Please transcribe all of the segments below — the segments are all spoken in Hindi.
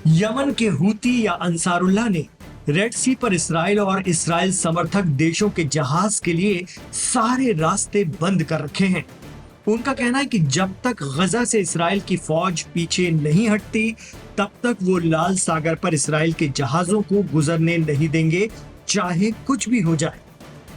यमन के हूती या अंसारुल्लाह ने रेड सी पर इसराइल और इसराइल समर्थक देशों के जहाज के लिए सारे रास्ते बंद कर रखे हैं। उनका कहना है कि जब तक गजा से इसराइल की फौज पीछे नहीं हटती, तब तक वो लाल सागर पर इसराइल के जहाजों को गुजरने नहीं देंगे, चाहे कुछ भी हो जाए।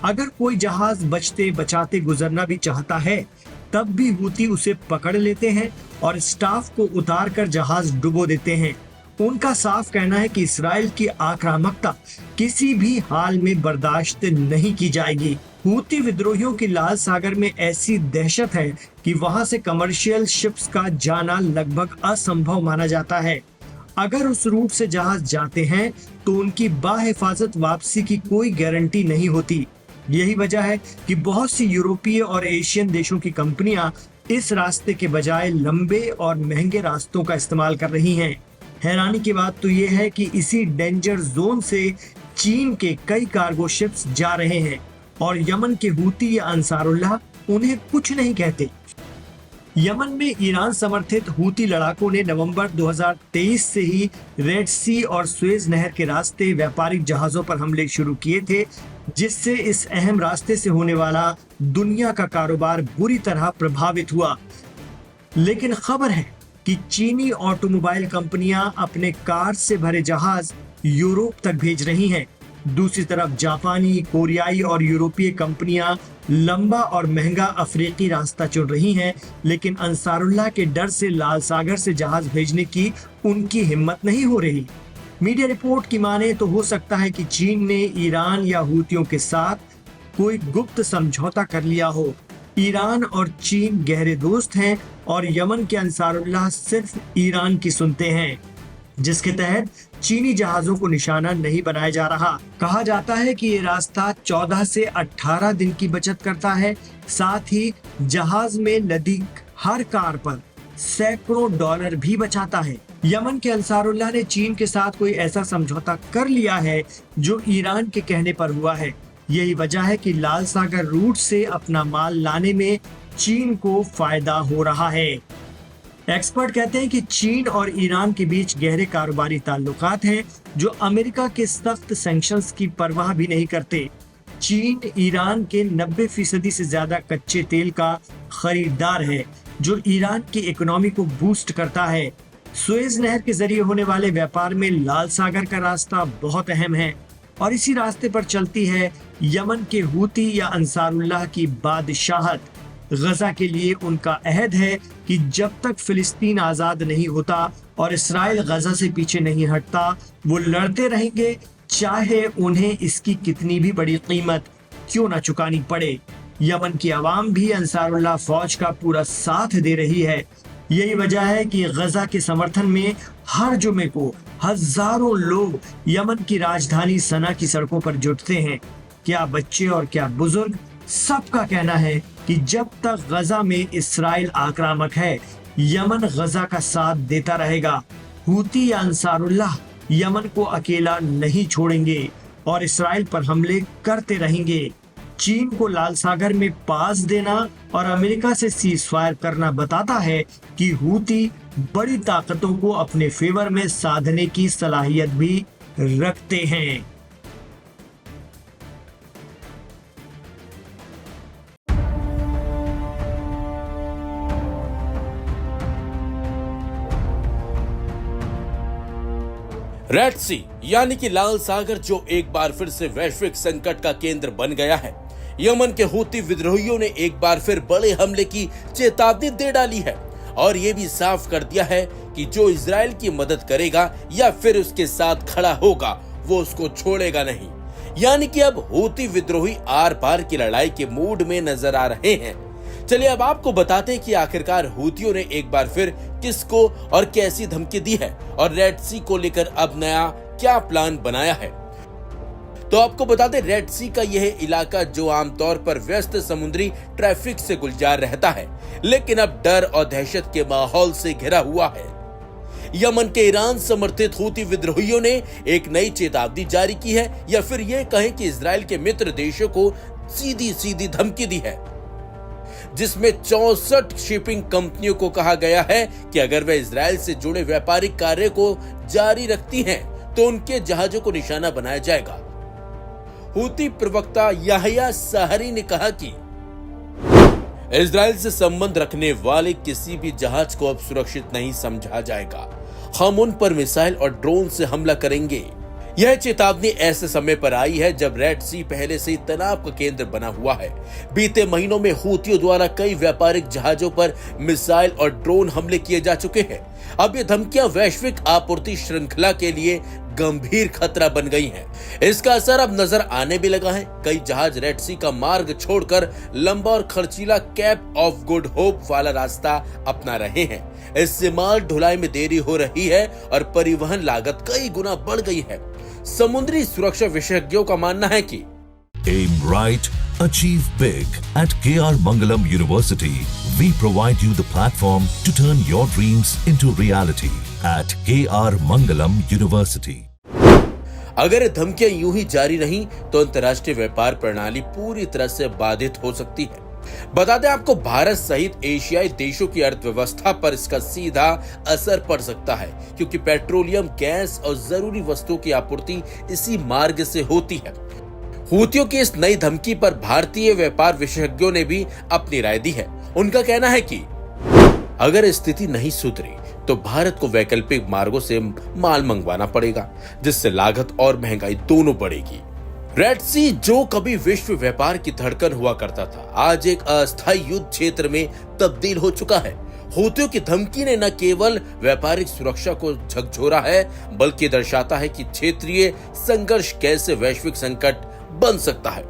अगर कोई जहाज बचते बचाते गुजरना भी चाहता है, तब भी हूती उसे पकड़ लेते हैं और स्टाफ को उतार कर जहाज डुबो देते हैं। उनका साफ कहना है कि इसराइल की आक्रामकता किसी भी हाल में बर्दाश्त नहीं की जाएगी। हूती विद्रोहियों की लाल सागर में ऐसी दहशत है कि वहां से कमर्शियल शिप्स का जाना लगभग असंभव माना जाता है। अगर उस रूट से जहाज जाते हैं तो उनकी बाहिफाजत वापसी की कोई गारंटी नहीं होती। यही वजह है कि बहुत सी यूरोपीय और एशियन देशों की कंपनियां इस रास्ते के बजाय लंबे और महंगे रास्तों का इस्तेमाल कर रही हैं। हैरानी की बात तो यह है कि इसी डेंजर जोन से चीन के कई कार्गो शिप्स जा रहे हैं और यमन के हूती या अंसारुल्लाह उन्हें कुछ नहीं कहते। यमन में ईरान समर्थित हूती लड़ाकों ने नवंबर 2023 से ही रेड सी और सुएज नहर के रास्ते व्यापारिक जहाजों पर हमले शुरू किए थे, जिससे इस अहम रास्ते से होने वाला दुनिया का कारोबार बुरी तरह प्रभावित हुआ। लेकिन खबर है कि चीनी ऑटोमोबाइल कंपनियां अपने कार से भरे जहाज यूरोप तक भेज रही हैं। दूसरी तरफ जापानी, कोरियाई और यूरोपीय कंपनियां लंबा और महंगा अफ्रीकी रास्ता चुन रही हैं, लेकिन अंसारुल्लाह के डर से लाल सागर से जहाज भेजने की उनकी हिम्मत नहीं हो रही। मीडिया रिपोर्ट की माने तो हो सकता है कि चीन ने ईरान या हूतियों के साथ कोई गुप्त समझौता कर लिया हो। ईरान और चीन गहरे दोस्त हैं और यमन के अंसारुल्लाह सिर्फ ईरान की सुनते हैं, जिसके तहत चीनी जहाजों को निशाना नहीं बनाया जा रहा। कहा जाता है कि ये रास्ता 14 से 18 दिन की बचत करता है। साथ ही जहाज में लदी हर कार पर सैकड़ों डॉलर भी बचाता है। यमन के अंसारुल्लाह ने चीन के साथ कोई ऐसा समझौता कर लिया है जो ईरान के कहने पर हुआ है। यही वजह है कि लाल सागर रूट से अपना माल लाने में चीन को फायदा हो रहा है। एक्सपर्ट कहते हैं कि चीन और ईरान के बीच गहरे कारोबारी ताल्लुकात हैं, जो अमेरिका के सख्त सैंक्शंस की परवाह भी नहीं करते। चीन ईरान के 90% से ज्यादा कच्चे तेल का खरीदार है, जो ईरान की इकोनॉमी को बूस्ट करता है। सुएज नहर के जरिए होने वाले व्यापार में लाल सागर का रास्ता बहुत अहम है और इसी रास्ते पर चलती है यमन के हूती या अंसारुल्लाह की बादशाहत। गजा के लिए उनका अहद है कि जब तक फिलिस्तीन आजाद नहीं होता और इसराइल गजा से पीछे नहीं हटता, वो लड़ते रहेंगे, चाहे उन्हें इसकी कितनी भी बड़ी कीमत क्यों ना चुकानी पड़े। यमन की आवाम भी अंसारुल्लाह फौज का पूरा साथ दे रही है। यही वजह है कि गजा के समर्थन में हर जुमे को हजारों लोग यमन की राजधानी सना की सड़कों पर जुटते हैं। क्या बच्चे और क्या बुजुर्ग, सबका कहना है कि जब तक गजा में इसराइल आक्रामक है, यमन गजा का साथ देता रहेगा। हूती या अंसारुल्लाह यमन को अकेला नहीं छोड़ेंगे और इसराइल पर हमले करते रहेंगे। चीन को लाल सागर में पास देना और अमेरिका से सीजफायर करना बताता है कि हूती बड़ी ताकतों को अपने फेवर में साधने की सलाहियत भी रखते हैं। रेड सी यानी कि लाल सागर, जो एक बार फिर से वैश्विक संकट का केंद्र बन गया है। यमन के हूती विद्रोहियों ने एक बार फिर बड़े हमले की चेतावनी दे डाली है और ये भी साफ कर दिया है कि जो इजराइल की मदद करेगा या फिर उसके साथ खड़ा होगा, वो उसको छोड़ेगा नहीं। यानी कि अब हूती विद्रोही आर पार की लड़ाई के मूड में नजर आ रहे हैं। चलिए अब आपको बताते हैं कि आखिरकार हूतियों ने एक बार फिर किसको और कैसी धमकी दी है और रेड सी को लेकर अब नया क्या प्लान बनाया है। तो आपको बता दें, रेड सी का यह इलाका जो आमतौर पर व्यस्त समुद्री ट्रैफिक से गुलजार रहता है, लेकिन अब डर और दहशत के माहौल से घिरा हुआ है। यमन के ईरान समर्थित हूती विद्रोहियों ने एक नई चेतावनी जारी की है, या फिर यह कहें कि इजराइल के मित्र देशों को सीधी सीधी धमकी दी है। जिसमें 64 शिपिंग कंपनियों को कहा गया है कि अगर वे इजराइल से जुड़े व्यापारिक कार्य को जारी रखती हैं तो उनके जहाजों को निशाना बनाया जाएगा। हूती प्रवक्ता याह्या साहरी ने कहा कि इजराइल से संबंध रखने वाले किसी भी जहाज को अब सुरक्षित नहीं समझा जाएगा। हम उन पर मिसाइल और ड्रोन से हमला करेंगे। यह चेतावनी ऐसे समय पर आई है जब रेड सी पहले से ही तनाव का केंद्र बना हुआ है। बीते महीनों में हूतियों द्वारा कई व्यापारिक जहाजों पर मिसाइल और ड्रोन हमले किए जा चुके हैं। अब ये धमकियां वैश्विक आपूर्ति श्रृंखला के लिए गंभीर खतरा बन गई हैं। इसका असर अब नजर आने भी लगा है। कई जहाज रेड सी का मार्ग छोड़कर लंबा और खर्चीला कैप ऑफ गुड होप वाला रास्ता अपना रहे हैं। इससे माल ढुलाई में देरी हो रही है और परिवहन लागत कई गुना बढ़ गई है। समुद्री सुरक्षा विशेषज्ञों का मानना है कि Aim right, achieve big. At KR Mangalam University, we provide you the platform to turn your dreams into reality. At KR Mangalam University. अगर धमकियां यूं ही जारी रहीं तो अंतर्राष्ट्रीय व्यापार प्रणाली पूरी तरह से बाधित हो सकती है। बता दें आपको, भारत सहित एशियाई देशों की अर्थव्यवस्था पर इसका सीधा असर पड़ सकता है, क्योंकि पेट्रोलियम, गैस और जरूरी वस्तुओं की आपूर्ति इसी मार्ग से होती है। हूतियों की इस नई धमकी पर भारतीय व्यापार विशेषज्ञों ने भी अपनी राय दी है। उनका कहना है कि अगर स्थिति नहीं सुधरी तो भारत को वैकल्पिक मार्गों से माल मंगवाना पड़ेगा, जिससे लागत और महंगाई दोनों बढ़ेगी। रेड सी, जो कभी विश्व व्यापार की धड़कन हुआ करता था, आज एक अस्थायी युद्ध क्षेत्र में तब्दील हो चुका है। हूतियों की धमकी ने न केवल व्यापारिक सुरक्षा को झकझोरा है, बल्कि दर्शाता है कि क्षेत्रीय संघर्ष कैसे वैश्विक संकट बन सकता है।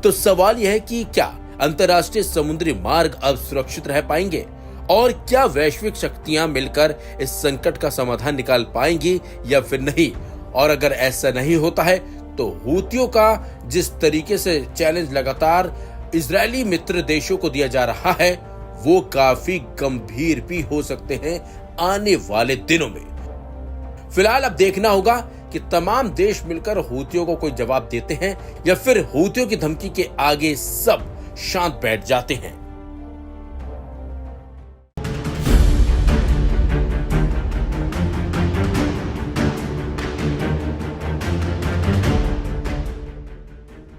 तो सवाल यह है कि क्या अंतर्राष्ट्रीय समुद्री मार्ग अब सुरक्षित रह पाएंगे, और क्या वैश्विक शक्तियां मिलकर इस संकट का समाधान निकाल पाएंगी या फिर नहीं। और अगर ऐसा नहीं होता है तो हूतियों का जिस तरीके से चैलेंज लगातार इजरायली मित्र देशों को दिया जा रहा है, वो काफी गंभीर भी हो सकते हैं आने वाले दिनों में। फिलहाल अब देखना होगा कि तमाम देश मिलकर हूतियों को कोई जवाब देते हैं या फिर हूतियों की धमकी के आगे सब शांत बैठ जाते हैं।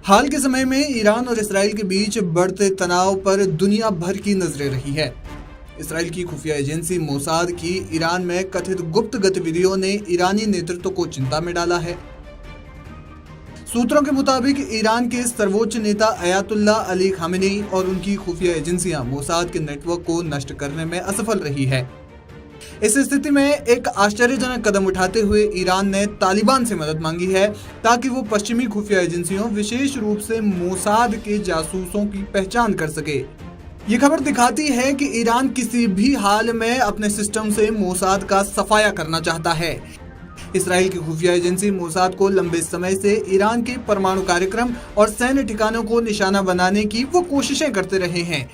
हाल के समय में ईरान और इसराइल के बीच बढ़ते तनाव पर दुनिया भर की नजरें रही है। इसराइल की खुफिया एजेंसी मोसाद की ईरान में कथित गुप्त गतिविधियों ने ईरानी नेतृत्व को चिंता में डाला है। सूत्रों के मुताबिक ईरान के सर्वोच्च नेता अयातुल्ला अली खामेनी और उनकी खुफिया एजेंसियां मोसाद के नेटवर्क को नष्ट करने में असफल रही है। इस स्थिति में एक आश्चर्यजनक कदम उठाते हुए ईरान ने तालिबान से मदद मांगी है, ताकि वो पश्चिमी खुफिया एजेंसियों, विशेष रूप से मोसाद के जासूसों की पहचान कर सके। ये खबर दिखाती है कि ईरान किसी भी हाल में अपने सिस्टम से मोसाद का सफाया करना चाहता है। इसराइल की खुफिया एजेंसी मोसाद को लंबे समय से ईरान के परमाणु कार्यक्रम और सैन्य ठिकानों को निशाना बनाने की वो कोशिशें करते रहे हैं,